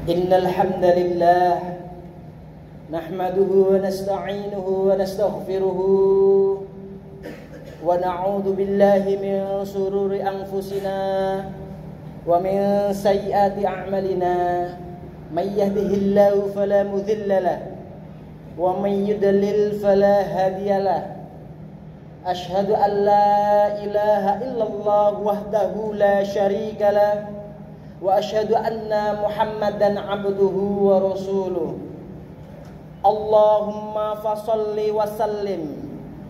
Innal hamdalillah nahmaduhu wa nasta'inuhu wa nastaghfiruhu wa na'udzu billahi min shururi anfusina wa min sayyiati a'malina may yahdihillahu fala mudilla lahu wa may yudlil fala hadiya lahu. Ashhadu an la ilaha illallah wahdahu la syarika lahu wa asyhadu anna Muhammadan abduhu wa rasuluh. Allahumma fasholli wa sallim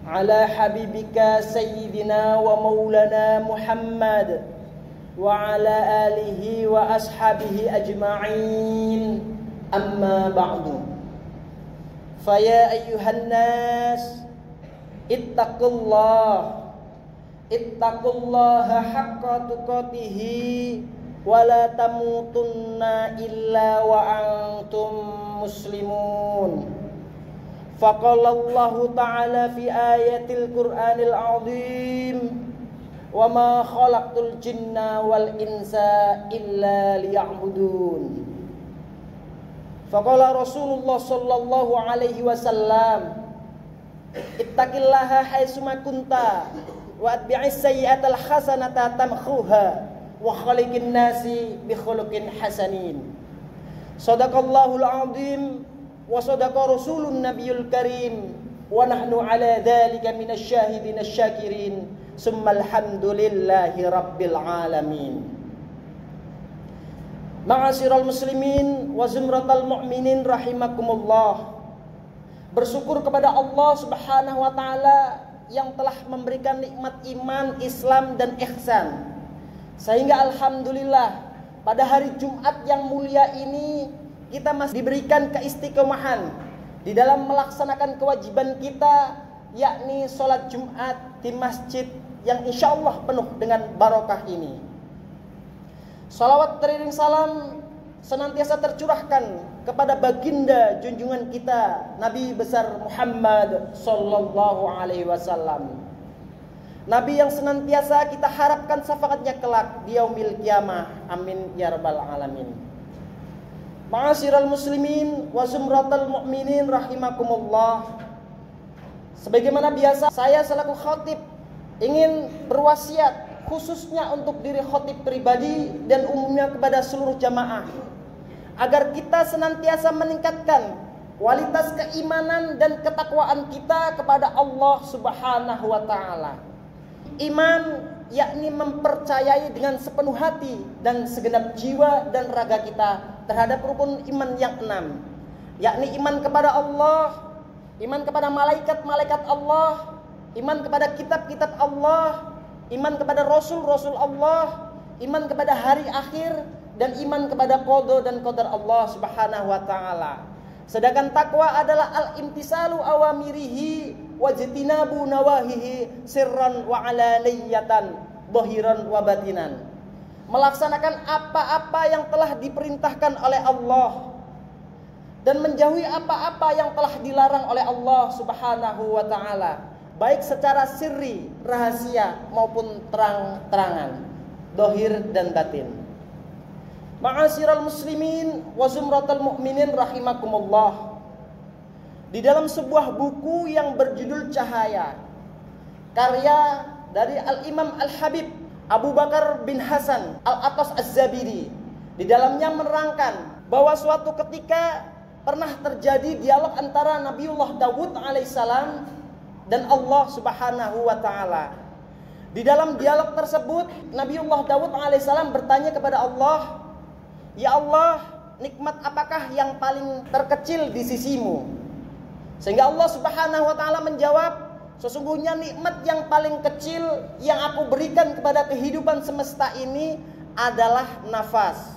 ala habibika sayyidina wa maulana Muhammad wa ala alihi wa ashabihi ajma'in. Amma ba'du. Faya ayyuhan nas ittaqullaha haqqa tuqatih wala tamutunna illa wa antum muslimun. Faqala Allah ta'ala fi ayatil Qur'anil azim wa ma khalaqtul jinna wal insa illa liya'budun. Faqala Rasulullah sallallahu alaihi wasallam ittaqillaha haitsuma kunta wa atbi'is sayyi'atal hasanata tamkhuha wa khaliqin nasi bi khuluqin hasanin. Shadaqallahul azim wa shadaqa rasulun nabiyul karim wa nahnu ala dzalika minasy syahidin asy-syakirin. Summal hamdulillahi rabbil alamin. Ma'asyiral muslimin wa zumratal mu'minin rahimakumullah. Bersyukur kepada Allah Subhanahu wa taala yang telah memberikan nikmat iman, Islam dan ihsan. Sehingga alhamdulillah pada hari Jumat yang mulia ini kita masih diberikan keistiqomahan di dalam melaksanakan kewajiban kita, yakni sholat Jumat di masjid yang insya Allah penuh dengan barokah ini. Salawat teriring salam senantiasa tercurahkan kepada baginda junjungan kita Nabi besar Muhammad sallallahu alaihi wasallam. Nabi yang senantiasa kita harapkan syafaatnya kelak di yaumil qiyamah. Amin ya rabbal alamin. Ma'asyiral muslimin wa zumratal mu'minin rahimakumullah. Sebagaimana biasa saya selaku khatib ingin berwasiat khususnya untuk diri khatib pribadi dan umumnya kepada seluruh jamaah agar kita senantiasa meningkatkan kualitas keimanan dan ketakwaan kita kepada Allah Subhanahu wa taala. Iman yakni mempercayai dengan sepenuh hati dan segenap jiwa dan raga kita terhadap rukun iman yang 6, yakni iman kepada Allah, iman kepada malaikat-malaikat Allah, iman kepada kitab-kitab Allah, iman kepada rasul-rasul Allah, iman kepada hari akhir, dan iman kepada qada dan qadar Allah Subhanahu wa taala. Sedangkan takwa adalah al-imtisalu awamirihi wajtinabu nawahihi sirran wa alaniyatan dhahiran wa batinan. Melaksanakan apa-apa yang telah diperintahkan oleh Allah dan menjauhi apa-apa yang telah dilarang oleh Allah Subhanahu wa taala, baik secara sirri, rahasia maupun terang-terangan, dhahir dan batin. Ma'asyiral muslimin wa zumratal mu'minin rahimakumullah. Di dalam sebuah buku yang berjudul Cahaya, karya dari Al-Imam Al-Habib Abu Bakar bin Hasan Al-Atas Az-Zabidi, di dalamnya menerangkan bahwa suatu ketika pernah terjadi dialog antara Nabiullah Daud alaihissalam dan Allah Subhanahu wa taala. Di dalam dialog tersebut Nabiullah Daud alaihissalam bertanya kepada Allah, "Ya Allah, nikmat apakah yang paling terkecil di sisimu?" Sehingga Allah Subhanahu wa taala menjawab, "Sesungguhnya nikmat yang paling kecil yang aku berikan kepada kehidupan semesta ini adalah nafas."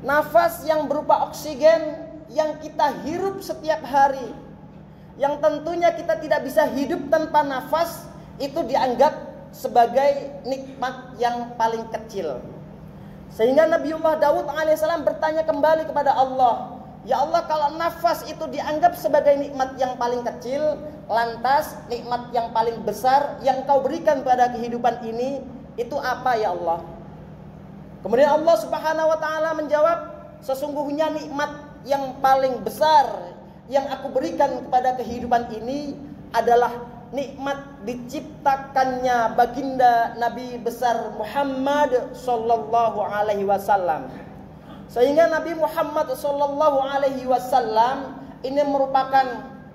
Nafas yang berupa oksigen yang kita hirup setiap hari. Yang tentunya kita tidak bisa hidup tanpa nafas, itu dianggap sebagai nikmat yang paling kecil. Sehingga Nabiullah Daud alaihissalam bertanya kembali kepada Allah, "Ya Allah, kalau nafas itu dianggap sebagai nikmat yang paling kecil, lantas nikmat yang paling besar yang kau berikan pada kehidupan ini itu apa ya Allah?" Kemudian Allah Subhanahu wa taala menjawab, sesungguhnya nikmat yang paling besar yang aku berikan kepada kehidupan ini adalah nikmat diciptakannya baginda Nabi besar Muhammad sallallahu alaihi wasallam. Sehingga Nabi Muhammad sallallahu alaihi wasallam ini merupakan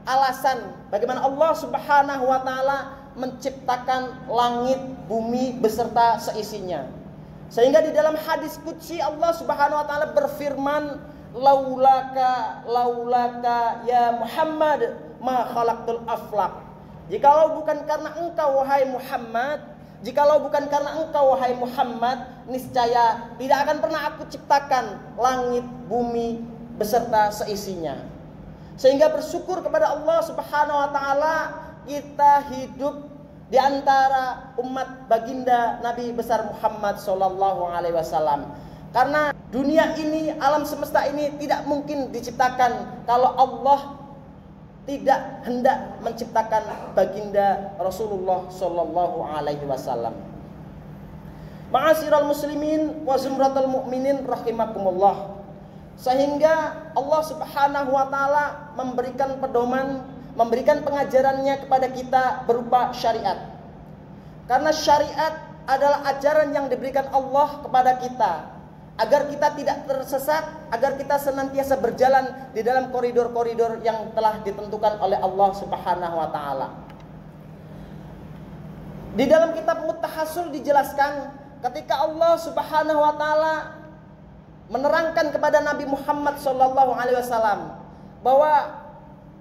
alasan bagaimana Allah Subhanahu wa taala menciptakan langit, bumi beserta seisinya. Sehingga di dalam hadis qudsi Allah Subhanahu wa taala berfirman, laulaka ya Muhammad ma khalaqtul aflaq. Jikalau bukan karena engkau wahai Muhammad, niscaya tidak akan pernah aku ciptakan langit, bumi beserta seisinya. Sehingga bersyukur kepada Allah Subhanahu wa taala kita hidup di antara umat baginda Nabi besar Muhammad sallallahu alaihi wasallam. Karena dunia ini, alam semesta ini tidak mungkin diciptakan kalau Allah tidak hendak menciptakan baginda Rasulullah sallallahu alaihi wasallam. Ma'asyiral muslimin wa zumratal mu'minin rahimakumullah. Sehingga Allah Subhanahu wa taala memberikan pedoman, memberikan pengajarannya kepada kita berupa syariat. Karena syariat adalah ajaran yang diberikan Allah kepada kita agar kita tidak tersesat, agar kita senantiasa berjalan di dalam koridor-koridor yang telah ditentukan oleh Allah Subhanahu wa taala. Di dalam kitab Muttahasul dijelaskan ketika Allah Subhanahu wa taala menerangkan kepada Nabi Muhammad sallallahu alaihi wasallam bahwa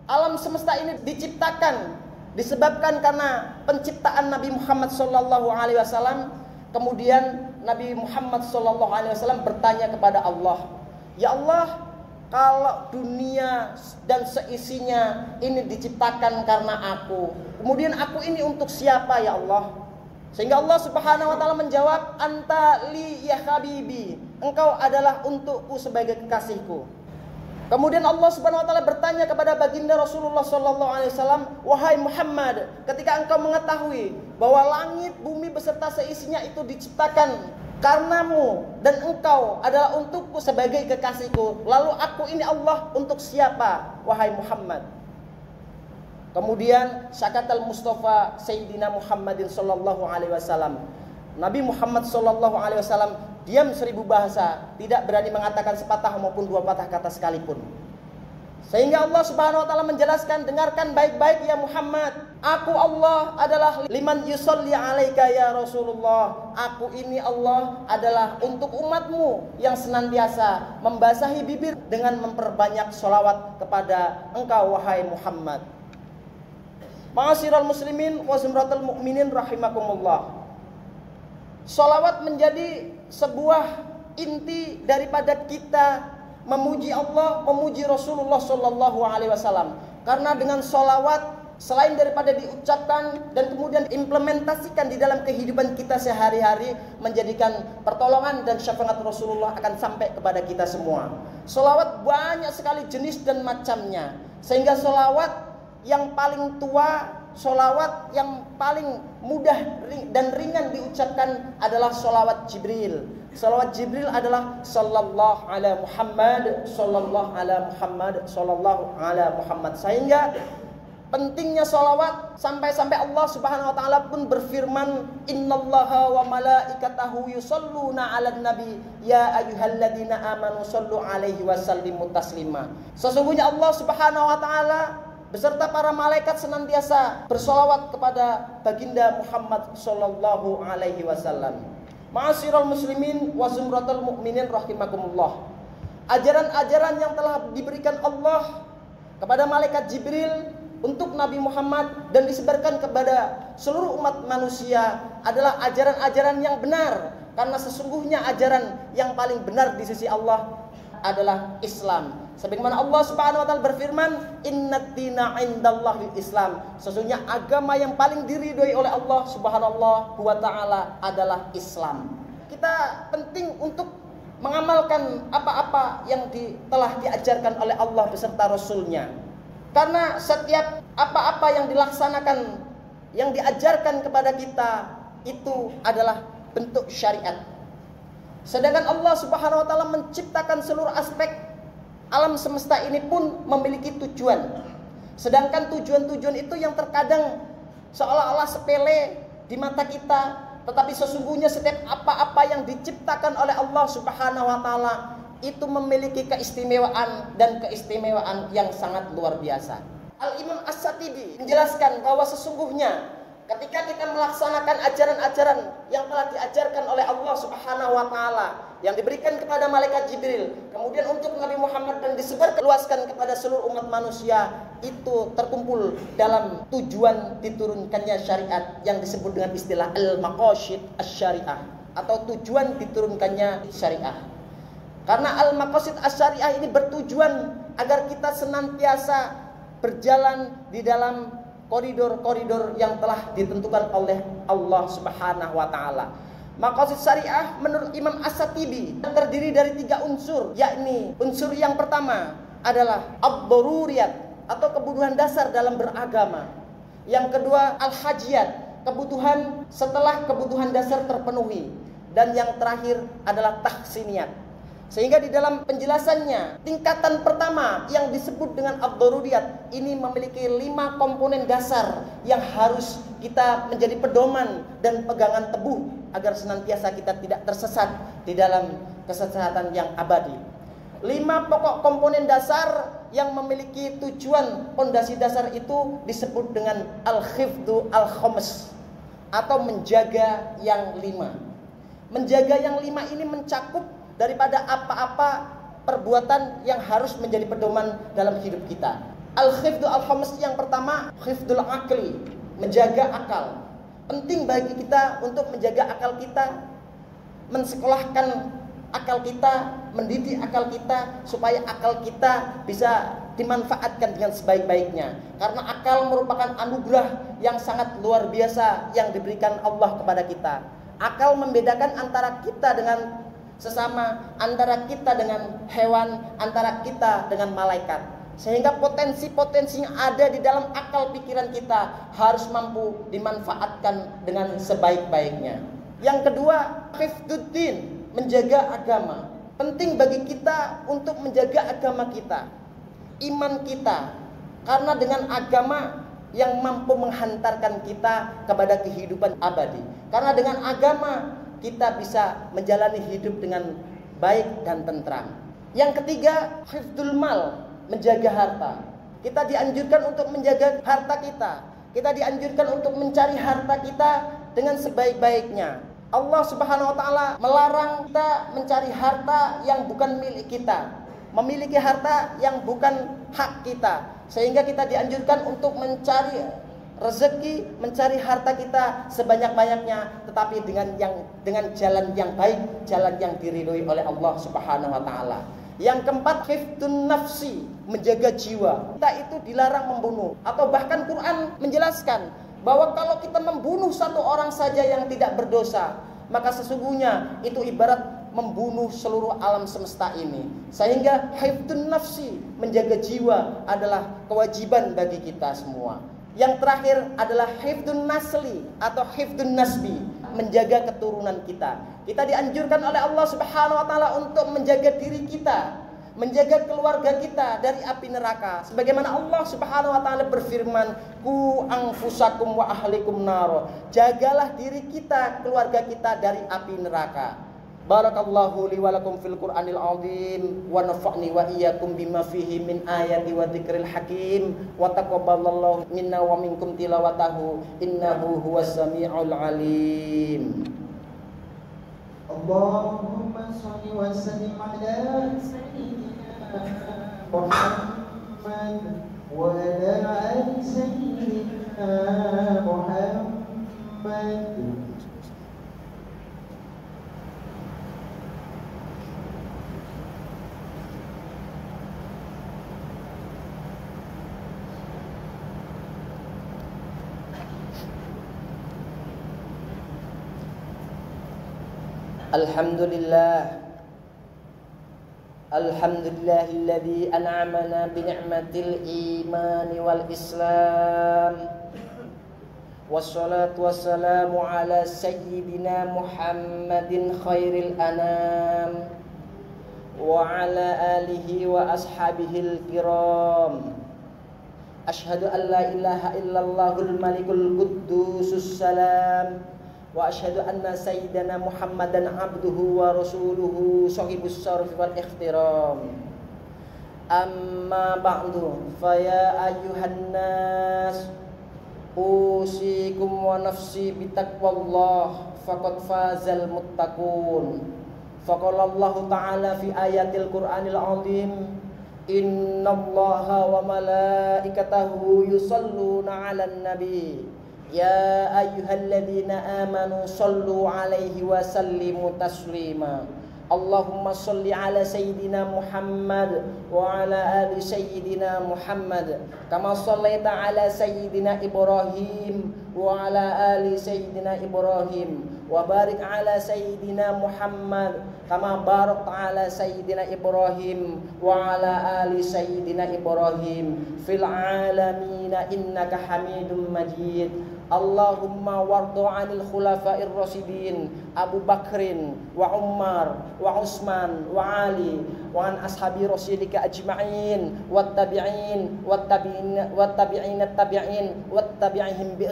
alam semesta ini diciptakan disebabkan karena penciptaan Nabi Muhammad sallallahu alaihi wasallam. Kemudian Nabi Muhammad sallallahu alaihi wasallam bertanya kepada Allah, "Ya Allah, kalau dunia dan seisinya ini diciptakan karena aku, kemudian aku ini untuk siapa ya Allah?" Sehingga Allah Subhanahu wa taala menjawab, "Anta li ya habibi." Engkau adalah untukku sebagai kekasihku. Kemudian Allah Subhanahu wa taala bertanya kepada baginda Rasulullah sallallahu alaihi wasallam, "Wahai Muhammad, ketika engkau mengetahui bahwa langit, bumi beserta seisinya itu diciptakan karenamu dan engkau adalah untukku sebagai kekasihku, lalu aku ini Allah untuk siapa, wahai Muhammad?" Kemudian syakatal Mustafa Sayyidina Muhammadin sallallahu alaihi wasallam. Nabi Muhammad sallallahu alaihi wasallam diam 1000 bahasa, tidak berani mengatakan sepatah maupun 2 patah kata sekalipun. Sehingga Allah Subhanahu wa taala menjelaskan, "Dengarkan baik-baik ya Muhammad. Aku Allah adalah liman yusolli alaika ya Rasulullah. Aku ini Allah adalah untuk umatmu yang senantiasa membasahi bibir dengan memperbanyak sholawat kepada engkau wahai Muhammad." Ma'asyiral muslimin wa zumratul mu'minin rahimakumullah. Sholawat menjadi sebuah inti daripada kita memuji Allah, memuji Rasulullah sallallahu alaihi wasallam. Karena dengan sholawat selain daripada diucapkan dan kemudian implementasikan di dalam kehidupan kita sehari-hari, menjadikan pertolongan dan syafaat Rasulullah akan sampai kepada kita semua. Sholawat banyak sekali jenis dan macamnya. Sehingga sholawat yang paling tua, sholawat yang paling mudah dan ringan diucapkan adalah sholawat Jibril. Sholawat Jibril adalah sallallahu ala Muhammad, sallallahu ala Muhammad, sallallahu ala Muhammad. Sehingga pentingnya sholawat sampai-sampai Allah Subhanahu wa taala pun berfirman, "Innallaha wa malaikatahu yusholluna 'alan nabi ya ayyuhalladzina amanu shollu 'alaihi wa sallimu taslima." Sesungguhnya Allah Subhanahu wa taala beserta para malaikat senantiasa bersolawat kepada baginda Muhammad sallallahu alaihi wasallam. Ma'asyiral muslimin wa zumratul mu'minin rahimakumullah. Ajaran-ajaran yang telah diberikan Allah kepada malaikat Jibril untuk Nabi Muhammad dan disebarkan kepada seluruh umat manusia adalah ajaran-ajaran yang benar, karena sesungguhnya ajaran yang paling benar di sisi Allah adalah Islam. Sebagaimana Allah Subhanahu wa taala berfirman, "Innad dina 'indallahil Islam." Sesungguhnya agama yang paling diridhoi oleh Allah Subhanahu wa taala adalah Islam. Kita penting untuk mengamalkan apa-apa yang telah diajarkan oleh Allah beserta Rasul-Nya. Karena setiap apa-apa yang dilaksanakan, yang diajarkan kepada kita itu adalah bentuk syariat. Sedangkan Allah Subhanahu wa taala menciptakan seluruh aspek alam semesta ini pun memiliki tujuan. Sedangkan tujuan-tujuan itu yang terkadang seolah-olah sepele di mata kita, tetapi sesungguhnya setiap apa-apa yang diciptakan oleh Allah Subhanahu wa taala itu memiliki keistimewaan dan keistimewaan yang sangat luar biasa. Al-Imam As-Satibi menjelaskan bahwa sesungguhnya ketika kita melaksanakan ajaran-ajaran yang telah diajarkan oleh Allah Subhanahu wa taala yang diberikan kepada malaikat Jibril, kemudian untuk Nabi Muhammad dan disebarluaskan kepada seluruh umat manusia, itu terkumpul dalam tujuan diturunkannya syariat yang disebut dengan istilah al-maqasid asy-syariah atau tujuan diturunkannya syariah. Karena al-maqasid asy-syariah ini bertujuan agar kita senantiasa berjalan di dalam koridor-koridor yang telah ditentukan oleh Allah Subhanahu wa taala. Maqasid syariah menurut Imam As-Satibi terdiri dari 3 unsur, yakni unsur yang pertama adalah ad-daruriyat atau kebutuhan dasar dalam beragama. Yang kedua al-hajiyat, kebutuhan setelah kebutuhan dasar terpenuhi, dan yang terakhir adalah tahsiniyat. Sehingga di dalam penjelasannya, tingkatan pertama yang disebut dengan ad-daruriyat ini memiliki 5 komponen dasar yang harus kita menjadi pedoman dan pegangan teguh agar senantiasa kita tidak tersesat di dalam kesesatan yang abadi. 5 pokok komponen dasar yang memiliki tujuan pondasi dasar itu disebut dengan al-khifdu al-khams atau menjaga yang 5. Menjaga yang 5 ini mencakup daripada apa-apa perbuatan yang harus menjadi pedoman dalam hidup kita. Al-khifdu al-khams yang pertama, khifdul akli, menjaga akal. Penting bagi kita untuk menjaga akal kita, mensekolahkan akal kita, mendidik akal kita supaya akal kita bisa dimanfaatkan dengan sebaik-baiknya. Karena akal merupakan anugerah yang sangat luar biasa yang diberikan Allah kepada kita. Akal membedakan antara kita dengan sesama, antara kita dengan hewan, antara kita dengan malaikat. Sehingga potensi-potensi yang ada di dalam akal pikiran kita harus mampu dimanfaatkan dengan sebaik-baiknya. Yang kedua, hifdzuddin, menjaga agama. Penting bagi kita untuk menjaga agama kita, iman kita. Karena dengan agama yang mampu menghantarkan kita kepada kehidupan abadi. Karena dengan agama kita bisa menjalani hidup dengan baik dan tentram. Yang ketiga, hifdzul mal, menjaga harta. Kita dianjurkan untuk menjaga harta kita. Kita dianjurkan untuk mencari harta kita dengan sebaik-baiknya. Allah Subhanahu wa taala melarang kita mencari harta yang bukan milik kita, memiliki harta yang bukan hak kita. Sehingga kita dianjurkan untuk mencari rezeki, mencari harta kita sebanyak-banyaknya, tetapi dengan jalan yang baik, jalan yang diridhoi oleh Allah Subhanahu wa taala. Yang keempat, hifdzun nafsi, menjaga jiwa. Kita itu dilarang membunuh, atau bahkan Quran menjelaskan bahwa kalau kita membunuh satu orang saja yang tidak berdosa, maka sesungguhnya itu ibarat membunuh seluruh alam semesta ini. Sehingga hifdzun nafsi, menjaga jiwa adalah kewajiban bagi kita semua. Yang terakhir adalah hifdzun nasli atau hifdzun nasbi, menjaga keturunan kita. Kita dianjurkan oleh Allah Subhanahu wa taala untuk menjaga diri kita, menjaga keluarga kita dari api neraka. Sebagaimana Allah Subhanahu wa taala berfirman, "Qu anfusakum wa ahlikum nar." Jagalah diri kita, keluarga kita dari api neraka. Barakallahu li wa lakum fil Qur'anil azim wa nafa'ni wa iyyakum bima fihi min ayati wa dzikril hakim wa taqabbalallahu minna wa minkum tilawatahu innahu huwas samiul alim. Allahumma shalli wa sallim ala sayyidina Muhammad wa ala ali sayyidina Muhammad. Alhamdulillah, alhamdulillahilladzi an'amana bi ni'matil imani wal islam wassalatu wassalamu ala sayyidina Muhammadin khairil anam wa ala alihi wa ashabihil kiram. Asyhadu an la ilaha illallahul malikul quddusus salam wa asyhadu anna sayyidana Muhammadan abduhu wa rasuluhu shahibus syaraf wal ikhtiram. Amma ba'du, fa ya ayyuhan nas usikum wa nafsi bitaqwallah faqad fazal muttaqun. Faqala Allah ta'ala fi ayatil Qur'anil azim, innallaha wa malaikatahu yusalluna 'alan nabi ya ayyuhalladzina amanu sallu 'alaihi wa sallimu taslima. Allahumma salli ala sayyidina Muhammad wa ala ali sayyidina Muhammad kama sallaita ala sayyidina Ibrahim wa ala ali sayyidina Ibrahim wa barik ala sayyidina Muhammad kama barakta ala sayyidina Ibrahim wa ala ali sayyidina Ibrahim fil alamin innaka Hamidum Majid. Allahumma wardo anil khulafa'ir rasyidin Abu Bakrin wa Umar wa Utsman wa Ali wa an ashabi rasulika ajma'in wat tabi'in wat tabi'in wat tabi'in tabi'in wat tabi'ihim bi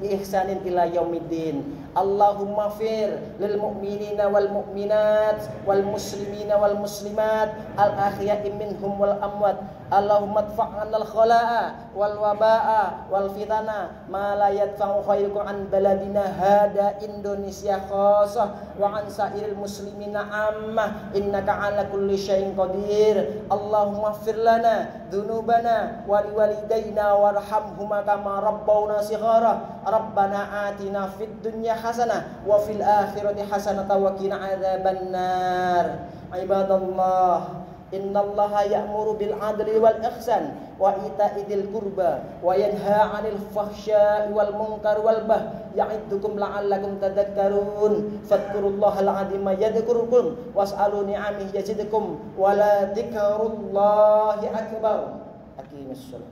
ihsanin ila yaumiddin. Allahumma fir lil mu'minina wal mu'minat wal muslimina wal muslimat al ahya'i minhum wal amwat. Allahumma adfa'anal khala'a wal waba'a wal fitana ma la yadfa'u khairukum an baladina hada Indonesia khasah wa an sa'iril muslimina ammah innaka ala kulli syai'in qadir. Allahumma ighfir lana dzunubana wa liwalidayna warhamhuma kama rabbawna shighara. Rabbana atina fid dunya hasanah wa fil akhirati hasanah wa qina adzabannar. Ibadallah, innallaha ya'muru bil 'adli wal ihsan wa ita'i dzil qurba wa yanha 'anil fahsya'i wal munkar wal baghi ya'idukum la'allakum tadhakkarun. Fadhkurullahal 'azima yadhkurkum was'alu ni'amihi yazidkum wa la dzikrullahi akbar. Aqimissalam.